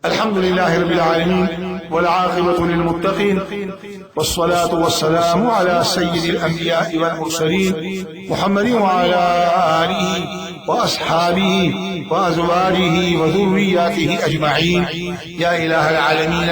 الحمد لله رب العالمين والعاقبة للمتقين والصلاة والسلام على سيد الأنبياء والمرسلين محمد وعلى آله وأصحابه وأزواجه وذرياته أجمعين. يا إله العالمين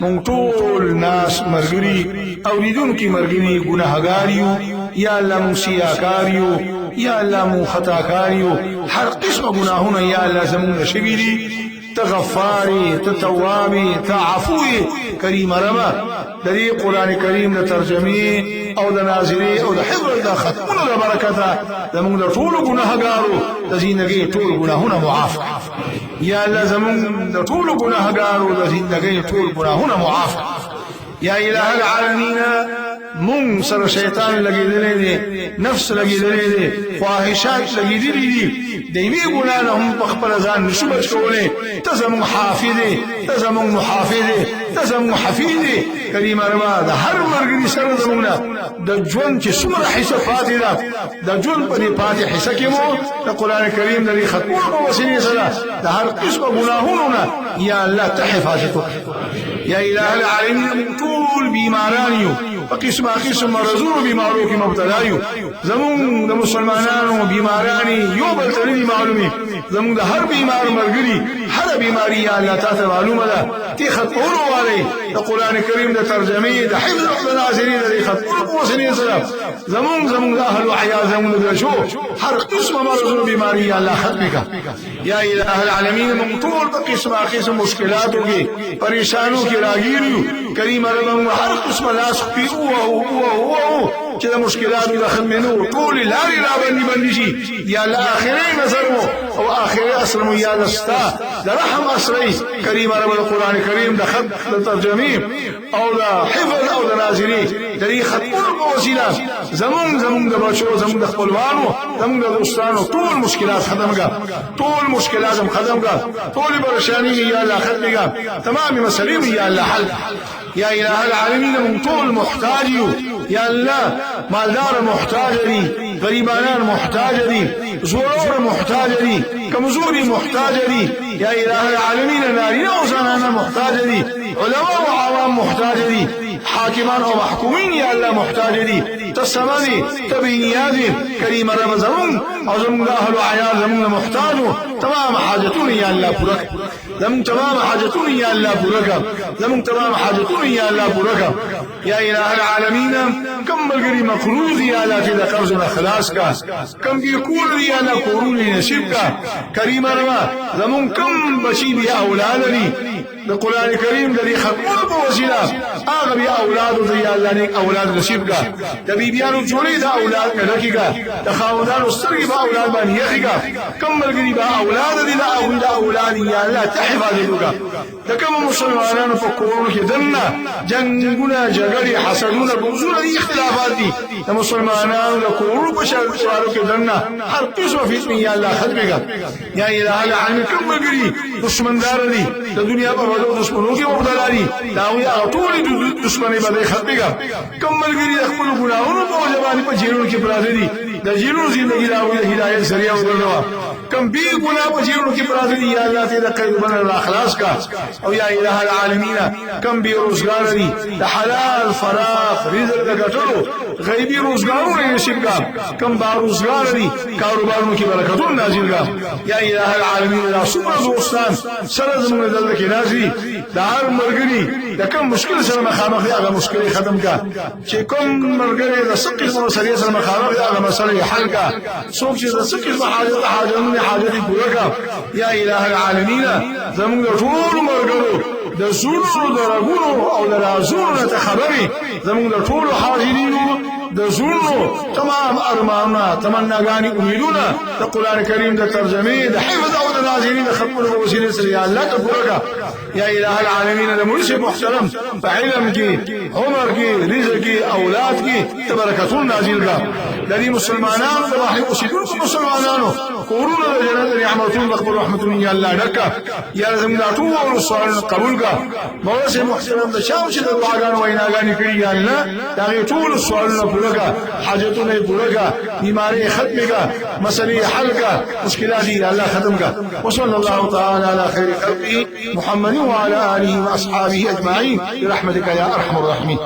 من طول ناس مرغري أولدون کی مرغري گناهگاریو یا الله موسیاکاریو یا الله مو خطاکاریو هر قسم گناهونه یا الله زمون شویری تغفاري تتوابي تعفوي كريم رما دري قرآن كريم لترجمي او لنازلي او لحفظ دا ختمون لبركتا زمون دا طول گناهگارو لزيندگي طول گناهونه معاف يا الله زمون دا طول گناهگارو لزيندگي طول گناهونه معاف. يا إله العالمين من سر شیطان لگی دلے دے نفس لگی دلے دے خواہشات لگی دلی دی دیمی گناہ ہم بخبر ازان نشبت کولے تزم حافظ تزم محافظ تزم حفیظ کریم رما دا ہر مرگری سر زمونا دا جون چی سمر حصہ پاتی دا جون پا دی پاتی حصہ کی مو دا قرآن کریم دا دی ختمون کو وسیلی سلا دا ہر قسم گناہونونا یا اللہ تحفاظتو. یا الہ العالمین طول بیمارانیو قسم قسم مرضون بیماروں کی مبتلایو زمون دا مسلمانانو بیمارانی یو بلتنی معلومی زمون دا ہر بیمار مرگری ہر بیماری یا اللہ تعالی معلوم دا تی خطورو والے دا قرآن کریم دا ترجمی دا حفظ اقل ناظرین دا خطورو قوسنی سلام زمون دا اہل و حیاء زمون دا شو ہر قسم مرضون بیماری یا اللہ ختم کا. یا الہ العالمین من طول دا قسم مشکلاتوں کی پریشانوں کی راگیریو کریم ربم ہر قسم لاس پی چه مشکلات دا ختمنو طول لاری رابنی بندشی یا لآخری نظرمو او آخری اسرمو یا دستا دا رحم اسری کریم رب القرآن کریم دا خط دا ترجمی او دا حفظ او دا نازلی دری خطور کو وسیلہ زمون دا بچو زمون دا خپلوانو زمون دا دوستانو طول مشکلات ختم کا طول مشکلات ختم کا طول پریشانی یا اللہ ختم کا تمام مسلیم یا اللہ حل. یا الہ العالمین من طول محتاجیو یا اللہ مالدار محتاج دی غریبانان محتاج دی زورور محتاج دی کمزوری محتاج دی یا الہ العالمین نارینا و زنانا محتاج دی علماء و عوام محتاج دی حاکمان و محکومین یا اللہ محتاج دی تسمانی تبینیادی کریم رب زمون او زمون اہل و عیال زمون محتاجو تمام حاجتون یا اللہ پورک زمون تمام حاجتون یا اللہ پورک زمون تمام حاجتون یا اللہ پورک. یا الہ العالمین کم ملگری مقروض یا اللہ تیدا قرض خلاص کا کم بیکور یا اللہ قرون نصیب کا کریم رب زمون کم بچی بی اولاد لی دا قرآن کریم دا دی ختمون پا وسیلہ آغا بی اولاد دا یا اللہ نیک اولاد نصیب کا دا بی بیانو جوڑی دا اولاد کا رکی کا دا خاوندان استرگی با اولاد بانی یخی کا کم ملگری با اولاد دی دا اولاد یا اللہ تحفاظتو کا دا کم مسلمانانو پا قرون کی دننا جنگونا جگری حسدونا بوزونا دی اختلافات دی دا مسلمانانو دا قرون پا شارو کی دننا ہر قسم فتنی یا اللہ ختم کا. یا الہ العالمین کم ملگری دشمندار دی دا دنیا پا بدو دشمنوں کی مبتلا دی داوی اطولی دشمنی بدے ختم کا کم ملگری اخبر گناہونو پا جبانی پا جیرون کی پرازے دی دا جیرون زندگی داوی دا ہدایت ذریعہ ادرنوا کم بھی گناہ پا جیرون کی پرازے دی یا اللہ تیدا قید بنا الاخلاص کا. او یا الہ العالمین کم بھی روزگار دی دا حلال فراغ رزق دا گٹلو غیبی روزگاروں نے نصیب کا کم با روزگار دی کاروباروں کی برکتوں نازل کا. یا الہ العالمین دا سمر دوستان سرز من دل کی نازلی دا ہر مرگری دا کم مشکل سر مخامخ دی اگا مشکل ختم کا چه کم مرگری دا سقی مسئلہ سر مخامخ دی اگا مسئلہ حل کا سوک چه دا سقی حاجتون حاجتی پورا کا. یا الہ العالمین زمون دا طول مرگرو دا زورو دا رگونو او دا رازونو نتا خبری زمون دا طول حاجرینو دا زورو تمام ارماننا تمناگانی امیدونا دا قرآن کریم دا ترجمی دا حفظ او دا نازلین دا خطبون و وسیلے سر یا اللہ تبورکا. یا الہ العالمین دا مرسی محترم فعلم کی عمر کی رزق کی اولاد کی تبرکتون نازل کا دا دی مسلمانان دا واحد اسیدون کو مسلمانانو قرون دا جنت نعمتون بخبر رحمتون یا اللہ ڈکا. یا زمین دا طول سوال قبول کا مولا سے محترم دا شام سے دا دعاگان و ایناگانی کری یا اللہ دا طول سوالنا پورا کا حاجتوں نے پورا کا بیماری ختم کا مسئلے حل کا مشکلات اللہ ختم کا. وصلى الله تعالى على خير خلقه محمد وعلى آله وأصحابه أجمعين برحمتك يا أرحم الراحمين.